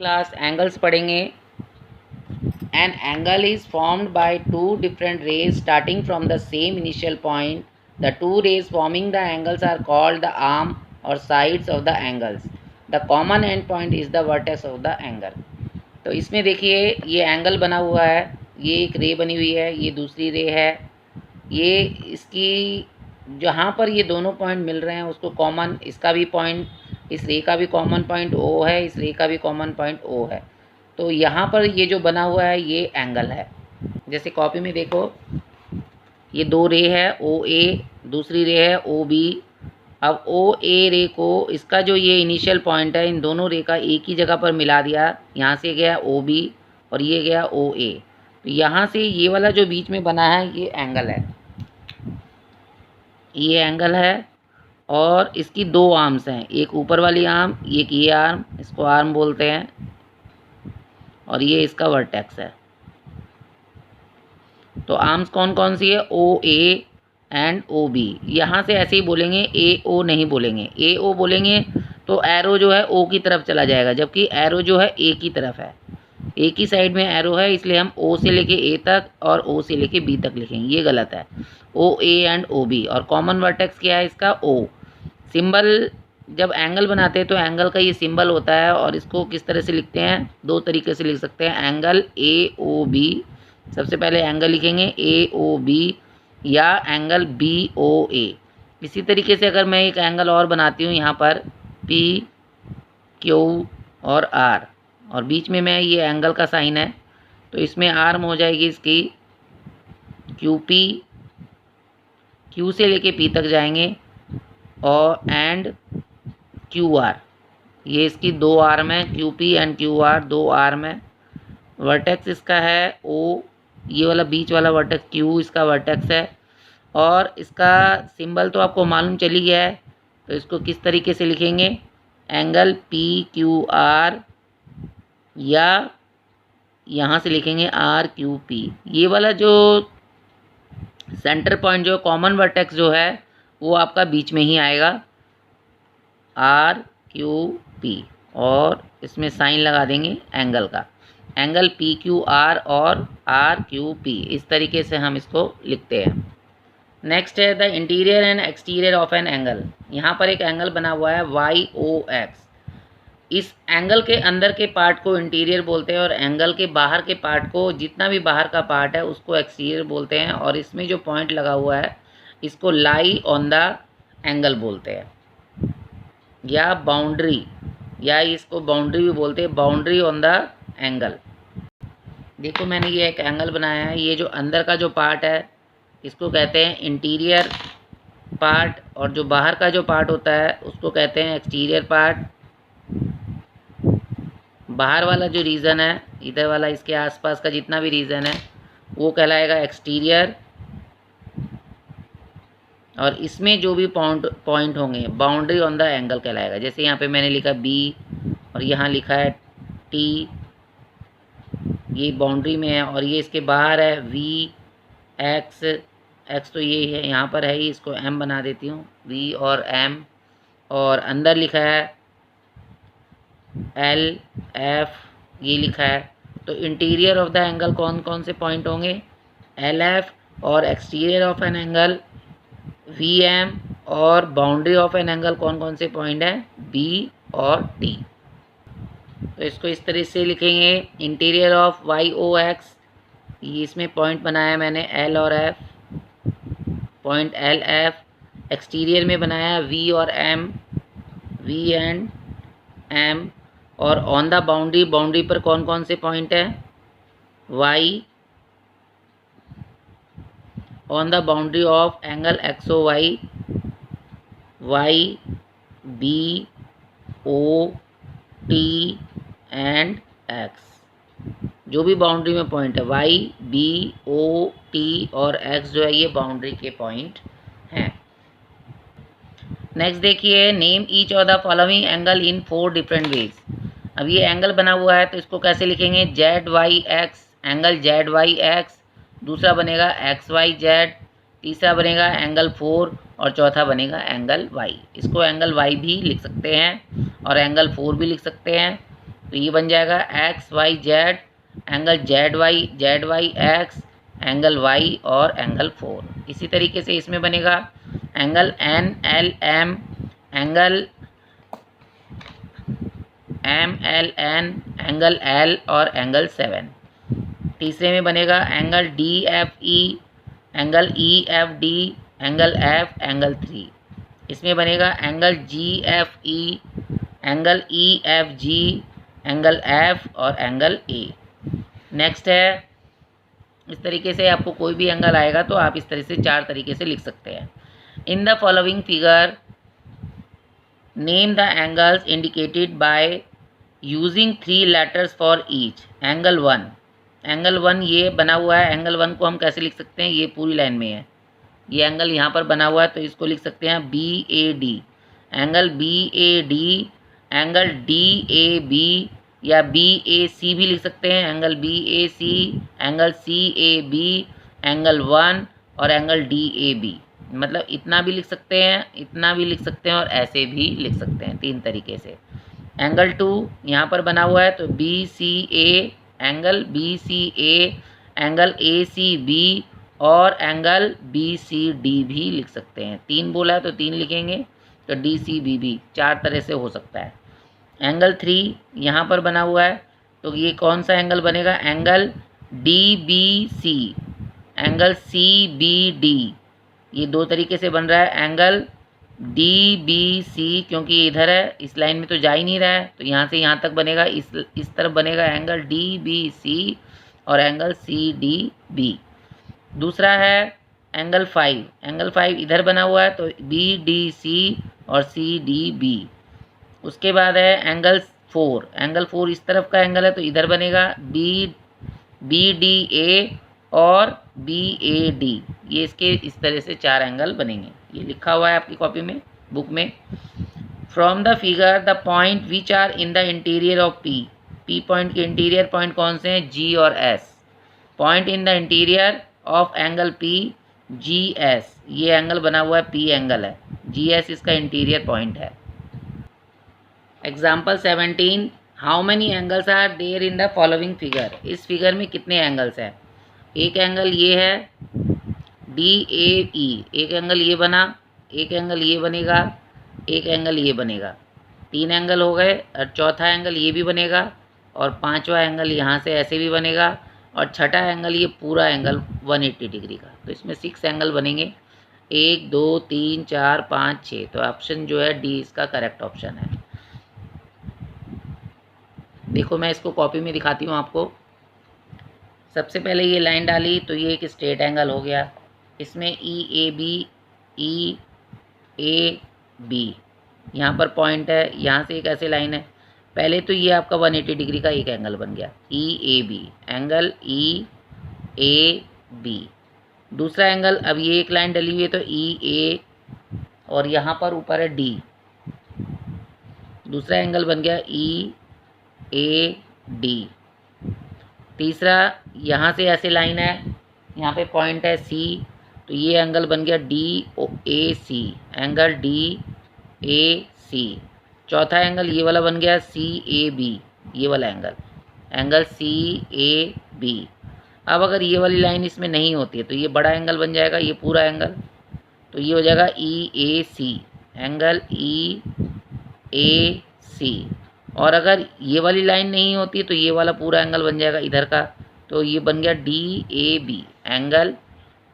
Class angles पढ़ेंगे। An angle is formed by two different rays starting from the same initial point. The two rays forming the angles are called the arm or sides of the angles. The common end point is the vertex of the angle. तो इसमें देखिए ये angle बना हुआ है, ये एक रे बनी हुई है, ये दूसरी रे है। ये इसकी जहाँ पर ये दोनों पॉइंट मिल रहे हैं उसको कॉमन, इसका भी पॉइंट, इस रे का भी कॉमन पॉइंट ओ है, इस रे का भी कॉमन पॉइंट ओ है। तो यहाँ पर ये जो बना हुआ है ये एंगल है। जैसे कॉपी में देखो, ये दो रे है, ओ ए, दूसरी रे है ओ बी। अब ओ ए रे को, इसका जो ये इनिशियल पॉइंट है, इन दोनों रे का एक ही जगह पर मिला दिया। यहाँ से गया ओ बी और ये गया ओ ए। तो यहाँ से ये वाला जो बीच में बना है ये एंगल है, ये एंगल है। और इसकी दो आर्म्स हैं, एक ऊपर वाली आर्म, एक ये आर्म, इसको आर्म बोलते हैं, और ये इसका वर्टेक्स है। तो आर्म्स कौन कौन सी है? ओ ए एंड ओ बी। यहाँ से ऐसे ही बोलेंगे, ए ओ नहीं बोलेंगे। ए ओ बोलेंगे तो एरो जो है ओ की तरफ चला जाएगा, जबकि एरो जो है ए की तरफ है। ए की साइड में एरो है, इसलिए हम ओ से लेके ए तक और ओ से लेके बी तक लिखेंगे, ये गलत है। ओ ए एंड ओ बी। और कॉमन वर्टेक्स क्या है इसका? ओ। सिंबल जब एंगल बनाते हैं तो एंगल का ये सिंबल होता है, और इसको किस तरह से लिखते हैं? दो तरीके से लिख सकते हैं। एंगल ए ओ बी, सबसे पहले एंगल लिखेंगे ए ओ बी, या एंगल बी ओ ए। इसी तरीके से अगर मैं एक एंगल और बनाती हूँ यहाँ पर, पी क्यू और आर, और बीच में मैं ये एंगल का साइन है, तो इसमें आर्म हो जाएगी इसकी क्यू पी, क्यू से लेके पी तक जाएंगे, और एंड क्यू आर। ये इसकी दो आर्म है, Q P and Q R, दो आर्म है। वर्टेक्स इसका है ओ, ये वाला बीच वाला वर्टेक्स क्यू इसका वर्टेक्स है। और इसका सिंबल तो आपको मालूम चली गया है, तो इसको किस तरीके से लिखेंगे? एंगल पी क्यू आर, या यहाँ से लिखेंगे आर क्यू पी। ये वाला जो सेंटर पॉइंट जो कॉमन वर्टेक्स जो है वो आपका बीच में ही आएगा, आर क्यू पी, और इसमें साइन लगा देंगे एंगल का, एंगल पी क्यू आर और आर क्यू पी। इस तरीके से हम इसको लिखते हैं। नेक्स्ट है the interior and exterior of an angle. यहाँ पर एक एंगल बना हुआ है वाई ओ एक्स। इस एंगल के अंदर के पार्ट को इंटीरियर बोलते हैं, और एंगल के बाहर के पार्ट को, जितना भी बाहर का पार्ट है उसको एक्सटीरियर बोलते हैं। और इसमें जो पॉइंट लगा हुआ है इसको लाई ऑन द एंगल बोलते हैं, या बाउंड्री, या इसको बाउंड्री भी बोलते हैं, बाउंड्री ऑन द एंगल। देखो मैंने ये एक एंगल बनाया है, ये जो अंदर का जो पार्ट है इसको कहते हैं इंटीरियर पार्ट, और जो बाहर का जो पार्ट होता है उसको कहते हैं एक्सटीरियर पार्ट। बाहर वाला जो रीजन है, इधर वाला, इसके आसपास का जितना भी रीजन है वो कहलाएगा एक्सटीरियर, और इसमें जो भी पॉइंट होंगे बाउंड्री ऑन द एंगल कहलाएगा। जैसे यहाँ पे मैंने लिखा बी और यहाँ लिखा है टी, ये बाउंड्री में है, और ये इसके बाहर है वी एक्स, एक्स तो ये है यहाँ पर है ही, इसको एम बना देती हूँ, वी और एम। और अंदर लिखा है एल एफ, ये लिखा है। तो इंटीरियर ऑफ द एंगल कौन कौन से पॉइंट होंगे? एल एफ, और exterior of an angle V M, और बाउंड्री ऑफ एन एंगल कौन कौन से पॉइंट हैं? बी और टी। तो इसको इस तरह से लिखेंगे, interior of Y O X, ये इसमें पॉइंट बनाया मैंने एल और F, point L F. Exterior में बनाया वी और एम, वी एंड एम। और ऑन द बाउंड्री, बाउंड्री पर कौन कौन से पॉइंट है? Y, on the boundary of angle X O Y, Y B O T and X. जो भी बाउंड्री में पॉइंट है, वाई बी ओ टी और एक्स जो है ये बाउंड्री के पॉइंट हैं। नेक्स्ट देखिए, name each of the following angle in 4 different ways. अब ये एंगल बना हुआ है तो इसको कैसे लिखेंगे? Z Y X, angle Z Y X. दूसरा बनेगा एक्स वाई जेड, तीसरा बनेगा एंगल 4, और चौथा बनेगा एंगल वाई। इसको एंगल वाई भी लिख सकते हैं और एंगल 4 भी लिख सकते हैं। तो ये बन जाएगा X Y Z, angle Z Y X, angle Y और एंगल 4। इसी तरीके से इसमें बनेगा angle N L M, angle M L N, angle L और एंगल 7। तीसरे में बनेगा angle D F E, angle E F D, angle F, angle 3। इसमें बनेगा angle G F E, angle E F G, angle F और angle A. Next है, इस तरीके से आपको कोई भी एंगल आएगा तो आप इस तरह से 4 तरीके से लिख सकते हैं। इन the following figure name the angles indicated by using 3 letters for each. Angle 1, angle 1 ये बना हुआ है। एंगल 1 को हम कैसे लिख सकते हैं, ये पूरी लाइन में है, ये एंगल यहाँ पर बना हुआ है तो इसको लिख सकते हैं B A D. Angle B A D, angle D A B या बी ए सी भी लिख सकते हैं, angle B A C, angle C A B, angle 1 और एंगल डी ए बी। मतलब इतना भी लिख सकते हैं, इतना भी लिख सकते हैं और ऐसे भी लिख सकते हैं, 3 तरीके से। एंगल 2 यहाँ पर बना हुआ है तो B C A, angle B C A, angle A C B और एंगल बी सी डी भी लिख सकते हैं। 3 बोला है तो 3 लिखेंगे, तो डी सी बी भी 4 तरह से हो सकता है। एंगल 3 यहाँ पर बना हुआ है तो ये कौन सा एंगल बनेगा, angle D B C, angle C B D, ये 2 तरीके से बन रहा है। एंगल डी बी सी क्योंकि इधर है, इस लाइन में तो जा ही नहीं रहा है तो यहाँ से यहाँ तक बनेगा, इस तरफ बनेगा एंगल डी बी सी और एंगल सी डी बी। दूसरा है एंगल 5, एंगल 5 इधर बना हुआ है तो बी डी सी और सी डी बी। उसके बाद है एंगल 4, एंगल 4 इस तरफ का एंगल है तो इधर बनेगा बी डी ए और बी ए डी। ये इसके इस तरह से 4 एंगल बनेंगे, ये लिखा हुआ है आपकी कॉपी में, बुक में। From the figure the point which are in the interior of P, P point के इंटीरियर पॉइंट कौन से हैं, जी और S. Point in the interior of angle P G S, ये एंगल बना हुआ है, पी एंगल है, जी एस इसका इंटीरियर पॉइंट है। Example 17, how many angles are there in the following figure. इस फिगर में कितने एंगल्स हैं, एक एंगल ये है डी ए ई, एक एंगल ये बना, एक एंगल ये बनेगा, एक एंगल ये बनेगा, 3 एंगल हो गए। और चौथा एंगल ये भी बनेगा और 5वां एंगल यहाँ से ऐसे भी बनेगा और छठा एंगल ये पूरा एंगल 180 डिग्री का। तो इसमें 6 एंगल बनेंगे, 1 2 3 4 5 6। तो ऑप्शन जो है डी इसका करेक्ट ऑप्शन है। देखो मैं इसको कॉपी में दिखाती हूँ आपको। सबसे पहले ये लाइन डाली तो ये एक स्ट्रेट एंगल हो गया, इसमें ई ए बी यहाँ पर पॉइंट है, यहाँ से एक ऐसे लाइन है। पहले तो ये आपका 180 डिग्री का एक एंगल बन गया, E A B, angle E A B. दूसरा एंगल, अब ये एक लाइन डली हुई है तो ई ए और यहाँ पर ऊपर है डी, दूसरा एंगल बन गया ई ए डी। तीसरा यहाँ से ऐसे लाइन है, यहाँ पे पॉइंट है सी, तो ये एंगल बन गया D A C, angle D A C. चौथा एंगल ये वाला बन गया सी ए बी, ये वाला angle, angle C A B. अब अगर ये वाली लाइन इसमें नहीं होती है तो ये बड़ा एंगल बन जाएगा, ये पूरा एंगल, तो ये हो जाएगा ई ए सी, एंगल ई ए सी। और अगर ये वाली लाइन नहीं होती तो ये वाला पूरा एंगल बन जाएगा इधर का, तो ये बन गया D A B, angle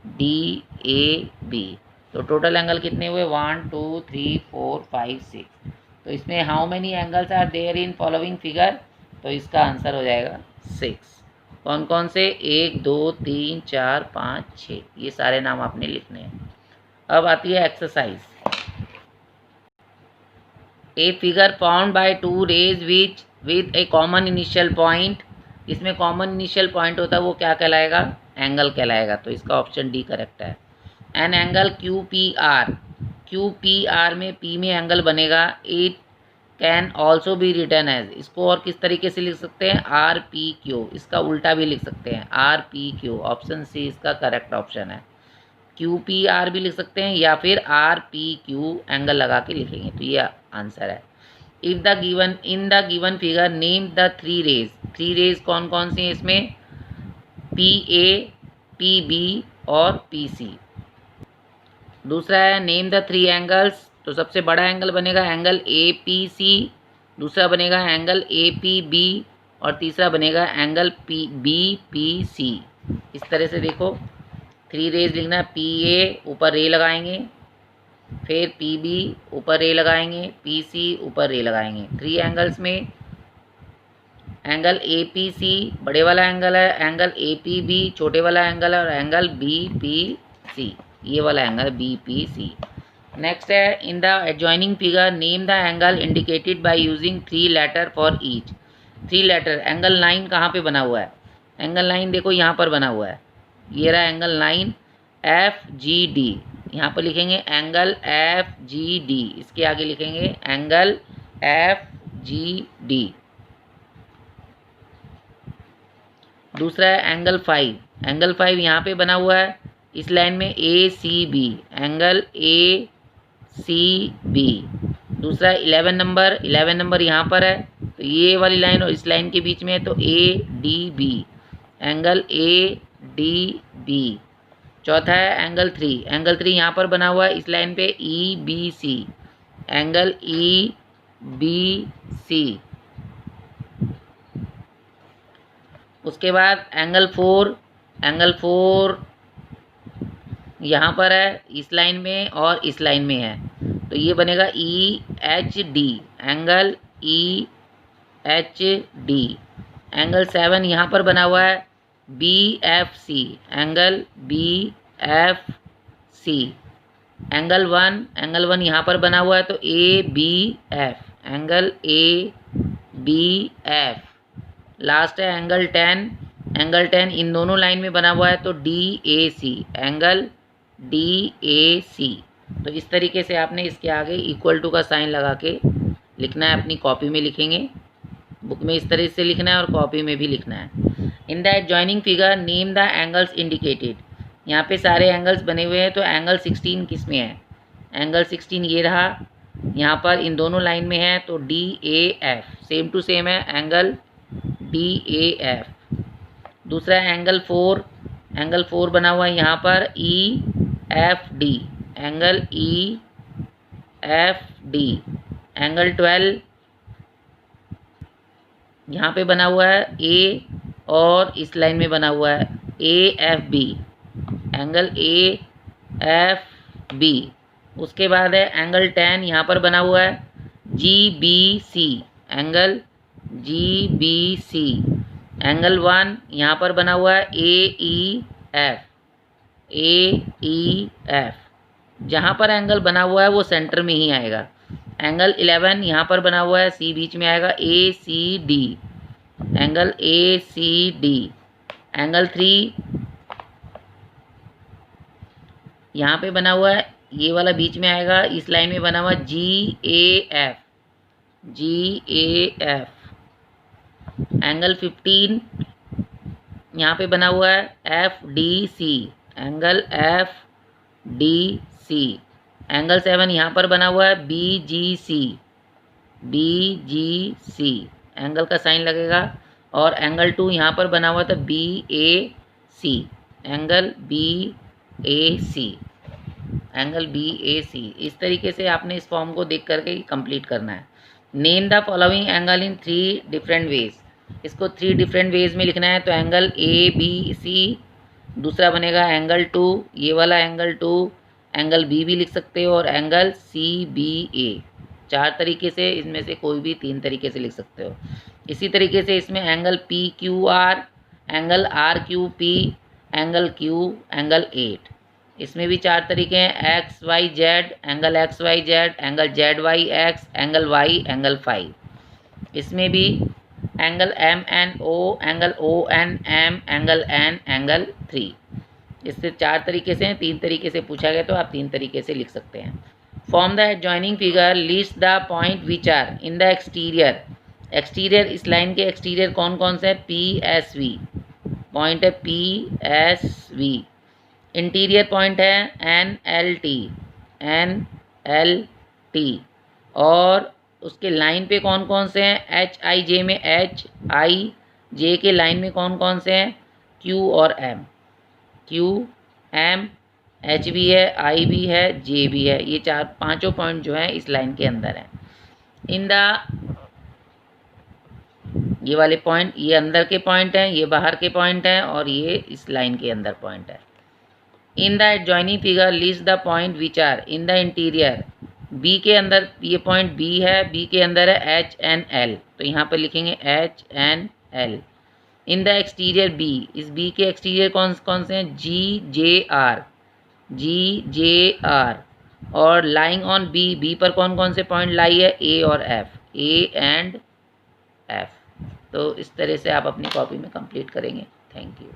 D A B. तो टोटल एंगल कितने हुए, 1 2 3 4 5 6। तो इसमें how many angles are there in following figure, तो इसका आंसर हो जाएगा 6। कौन कौन से, 1 2 3 4 5 6, ये सारे नाम आपने लिखने हैं। अब आती है exercise. A figure found by 2 rays which with a common initial point, इसमें कॉमन इनिशियल पॉइंट होता है वो क्या कहलाएगा, एंगल कहलाएगा। तो इसका ऑप्शन डी करेक्ट है। An angle Q P R में पी में एंगल बनेगा, it can also be written as, इसको और किस तरीके से लिख सकते हैं, आर पी क्यू, इसका उल्टा भी लिख सकते हैं R P Q. Option C इसका करेक्ट ऑप्शन है। क्यू पी आर भी लिख सकते हैं या फिर आर पी क्यू एंगल लगा के लिखेंगे, तो ये आंसर है। If the given in the given figure name the three rays. Three rays कौन कौन सी हैं इसमें? पी ए, पी बी और पी सी। दूसरा है नेम द थ्री एंगल्स, तो सबसे बड़ा एंगल बनेगा एंगल ए पी सी, दूसरा बनेगा एंगल ए पी बी और तीसरा बनेगा angle P B P C. इस तरह से देखो, थ्री रेज लिखना है। पी ए ऊपर रे लगाएंगे, फिर पी बी ऊपर रे लगाएंगे, पी सी ऊपर रे लगाएंगे। थ्री एंगल्स में एंगल ए पी सी बड़े वाला एंगल है, एंगल ए पी बी छोटे वाला एंगल है और एंगल बी पी सी ये वाला angle B P C. Next है in the adjoining figure name the angle indicated by using three letter for each. Three letter angle line कहाँ पे बना हुआ है? एंगल लाइन देखो यहाँ पर बना हुआ है, ये रहा angle line F G D. यहाँ पर लिखेंगे एंगल एफ जी डी, इसके आगे लिखेंगे एंगल एफ जी डी। दूसरा है एंगल 5। एंगल 5 यहाँ पे बना हुआ है इस लाइन में A C B, angle A C B. दूसरा 11 नंबर यहाँ पर है, तो ये वाली लाइन और इस लाइन के बीच में है, तो A D B, angle A D B. चौथा है एंगल 3। एंगल 3 यहाँ पर बना हुआ है इस लाइन पे E B C, angle E B C. उसके बाद एंगल 4। एंगल 4 यहाँ पर है इस लाइन में और इस लाइन में है, तो ये बनेगा E H D, angle E H D. Angle 7 यहाँ पर बना हुआ है B F C, angle B F C. Angle 1 यहाँ पर बना हुआ है, तो A B F, angle A B F. Last है एंगल 10। एंगल 10 इन दोनों लाइन में बना हुआ है, तो D A C, angle D A C. तो इस तरीके से आपने इसके आगे इक्वल टू का साइन लगा के लिखना है। अपनी कॉपी में लिखेंगे, बुक में इस तरह से लिखना है और कॉपी में भी लिखना है। In the adjoining figure name the angles indicated. यहाँ पे सारे एंगल्स बने हुए हैं, तो एंगल 16 किस में है? एंगल 16 ये रहा, यहाँ पर इन दोनों लाइन में है, तो D A F, same to same है एंगल डी ए एफ। दूसरा एंगल 4। एंगल 4 बना हुआ है यहाँ पर E F D, angle E F D. Angle 12 यहाँ पे बना हुआ है ए और इस लाइन में बना हुआ है A F B, angle A F B. उसके बाद है एंगल 10 यहाँ पर बना हुआ है G B C, angle G B C. Angle 1 यहाँ पर बना हुआ है ए ई एफ, ए ई एफ। जहाँ पर एंगल बना हुआ है वो सेंटर में ही आएगा। एंगल 11 यहाँ पर बना हुआ है, सी बीच में आएगा, A C D, angle A C D. Angle 3 यहाँ पे बना हुआ है, ये वाला बीच में आएगा, इस लाइन में बना हुआ है G A F, G A F. Angle 15 यहाँ पे बना हुआ है F D C, angle F D C. Angle 7 यहाँ पर बना हुआ है B G C, B G C, angle का साइन लगेगा। और एंगल 2 यहाँ पर बना हुआ था B A C, angle B A C, angle B A C. इस तरीके से आपने इस फॉर्म को देख करके कंप्लीट करना है। Name the following angle in 3 different ways. इसको 3 डिफरेंट वेज में लिखना है, तो एंगल ए बी सी, दूसरा बनेगा एंगल 2, ये वाला एंगल 2, एंगल बी भी लिख सकते हो और एंगल सी बी ए। 4 तरीके से, इसमें से कोई भी 3 तरीके से लिख सकते हो। इसी तरीके से इसमें angle P Q R, angle R Q P, angle Q, angle 8। इसमें भी 4 तरीके हैं, X Y Z, angle X Y Z, angle Z Y X, angle Y, angle 5। इसमें भी angle M N O, angle O N M, angle N, angle 3। इससे 4 तरीके से हैं, 3 तरीके से पूछा गया तो आप 3 तरीके से लिख सकते हैं। Form the adjoining figure, list the point which are in the exterior. Exterior, इस लाइन के एक्सटीरियर कौन कौन से है? पी एस वी पॉइंट है, P S V. Interior point है N L T, N L T. और उसके लाइन पे कौन कौन से हैं, एच आई जे में एच आई जे के लाइन में कौन कौन से हैं, क्यू और एम, क्यू एम एच भी है, आई भी है, जे भी है। ये चार पांचों पॉइंट जो है इस लाइन के अंदर है। इन द ये वाले पॉइंट, ये अंदर के पॉइंट हैं, ये बाहर के पॉइंट हैं, और ये इस लाइन के अंदर पॉइंट है। In the adjoining figure list the point which are in the interior. B के अंदर ये पॉइंट बी है, बी के अंदर है एच एन एल, तो यहाँ पर लिखेंगे H N L. In the exterior B, इस बी के एक्सटीरियर कौन कौन से हैं, G J R, G J R. और लाइंग ऑन बी, बी पर कौन कौन से पॉइंट लाई है, ए और एफ, ए एंड एफ। तो इस तरह से आप अपनी कॉपी में कंप्लीट करेंगे। Thank you.